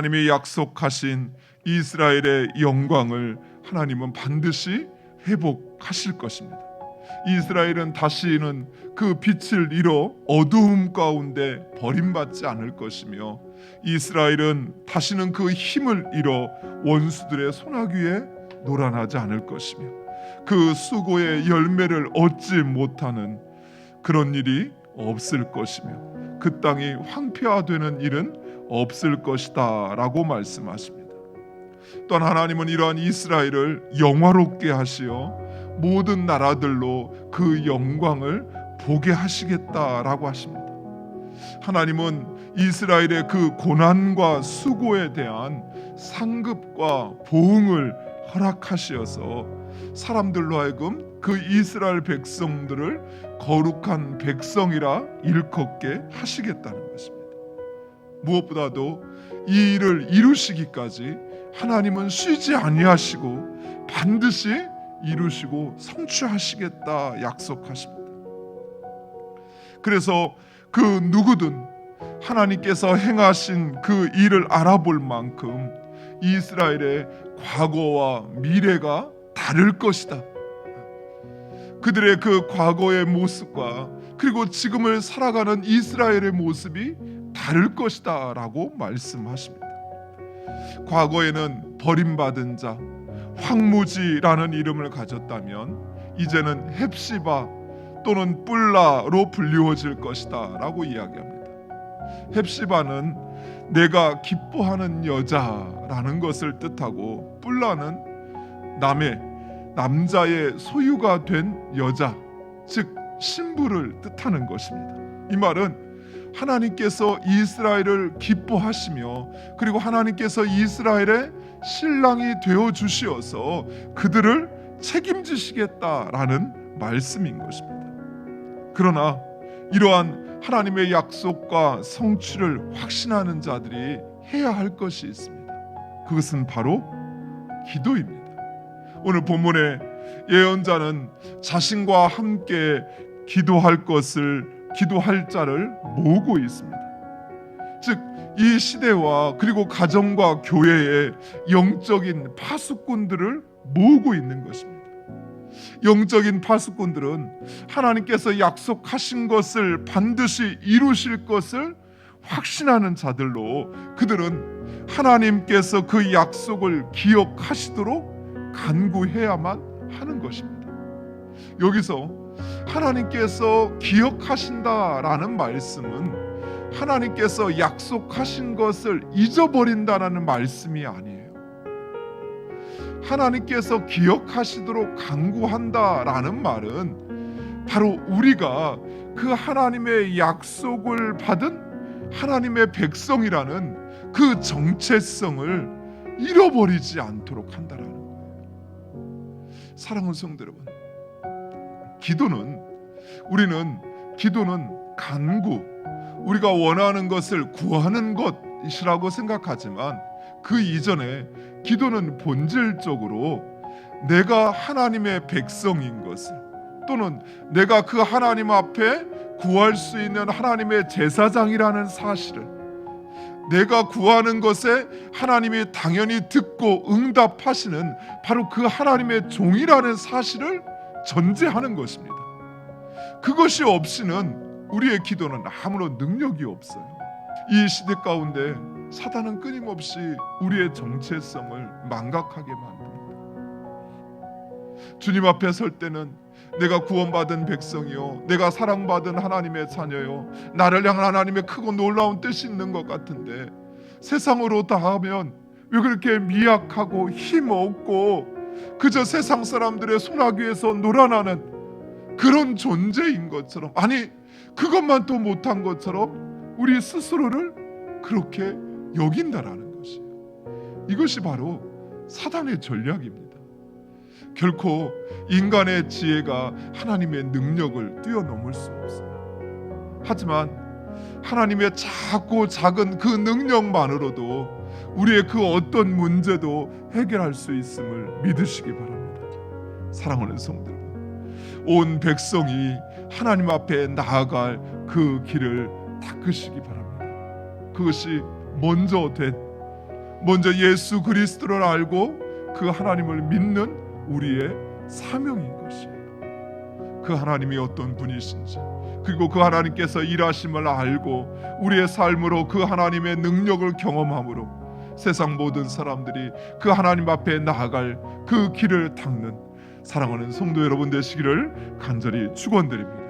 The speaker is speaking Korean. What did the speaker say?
하나님이 약속하신 이스라엘의 영광을 하나님은 반드시 회복하실 것입니다. 이스라엘은 다시는 그 빛을 잃어 어두움 가운데 버림받지 않을 것이며, 이스라엘은 다시는 그 힘을 잃어 원수들의 손아귀에 노란하지 않을 것이며, 그 수고의 열매를 얻지 못하는 그런 일이 없을 것이며, 그 땅이 황폐화되는 일은 없을 것이다 라고 말씀하십니다. 또한 하나님은 이러한 이스라엘을 영화롭게 하시어 모든 나라들로 그 영광을 보게 하시겠다라고 하십니다. 하나님은 이스라엘의 그 고난과 수고에 대한 상급과 보응을 허락하시어서 사람들로 하여금 그 이스라엘 백성들을 거룩한 백성이라 일컫게 하시겠다는 것입니다. 무엇보다도 이 일을 이루시기까지 하나님은 쉬지 아니하시고 반드시 이루시고 성취하시겠다 약속하십니다. 그래서 그 누구든 하나님께서 행하신 그 일을 알아볼 만큼 이스라엘의 과거와 미래가 다를 것이다. 그들의 그 과거의 모습과 그리고 지금을 살아가는 이스라엘의 모습이 다를 것이다 라고 말씀하십니다. 과거에는 버림받은 자, 황무지라는 이름을 가졌다면 이제는 헵시바 또는 뿔라로 불리워질 것이다 라고 이야기합니다. 헵시바는 내가 기뻐하는 여자라는 것을 뜻하고, 뿔라는 남자의 소유가 된 여자, 즉 신부를 뜻하는 것입니다. 이 말은 하나님께서 이스라엘을 기뻐하시며 그리고 하나님께서 이스라엘의 신랑이 되어 주시어서 그들을 책임지시겠다라는 말씀인 것입니다. 그러나 이러한 하나님의 약속과 성취를 확신하는 자들이 해야 할 것이 있습니다. 그것은 바로 기도입니다. 오늘 본문의 예언자는 자신과 함께 기도할 자를 모으고 있습니다. 즉, 이 시대와 그리고 가정과 교회의 영적인 파수꾼들을 모으고 있는 것입니다. 영적인 파수꾼들은 하나님께서 약속하신 것을 반드시 이루실 것을 확신하는 자들로, 그들은 하나님께서 그 약속을 기억하시도록 간구해야만 하는 것입니다. 여기서 하나님께서 기억하신다라는 말씀은 하나님께서 약속하신 것을 잊어버린다라는 말씀이 아니에요. 하나님께서 기억하시도록 간구한다라는 말은 바로 우리가 그 하나님의 약속을 받은 하나님의 백성이라는 그 정체성을 잃어버리지 않도록 한다라는 거예요. 사랑하는 성도 여러분, 기도는 간구, 우리가 원하는 것을 구하는 것이라고 생각하지만, 그 이전에 기도는 본질적으로 내가 하나님의 백성인 것을, 또는 내가 그 하나님 앞에 구할 수 있는 하나님의 제사장이라는 사실을, 내가 구하는 것에 하나님이 당연히 듣고 응답하시는 바로 그 하나님의 종이라는 사실을 전제하는 것입니다. 그것이 없이는 우리의 기도는 아무런 능력이 없어요. 이 시대 가운데 사단은 끊임없이 우리의 정체성을 망각하게 만듭니다. 주님 앞에 설 때는 내가 구원받은 백성이요, 내가 사랑받은 하나님의 자녀요, 나를 향한 하나님의 크고 놀라운 뜻이 있는 것 같은데, 세상으로 다하면 왜 그렇게 미약하고 힘없고 그저 세상 사람들의 손아귀에서 놀아나는 그런 존재인 것처럼, 아니 그것만 또 못한 것처럼 우리 스스로를 그렇게 여긴다라는 것이에요. 이것이 바로 사단의 전략입니다. 결코 인간의 지혜가 하나님의 능력을 뛰어넘을 수 없어요. 하지만 하나님의 작고 작은 그 능력만으로도 우리의 그 어떤 문제도 해결할 수 있음을 믿으시기 바랍니다. 사랑하는 성도 여러분, 온 백성이 하나님 앞에 나아갈 그 길을 닦으시기 바랍니다. 그것이 먼저 된 먼저 예수 그리스도를 알고 그 하나님을 믿는 우리의 사명인 것이에요. 그 하나님이 어떤 분이신지, 그리고 그 하나님께서 일하심을 알고 우리의 삶으로 그 하나님의 능력을 경험함으로 세상 모든 사람들이 그 하나님 앞에 나아갈 그 길을 닦는 사랑하는 성도 여러분 되시기를 간절히 축원드립니다.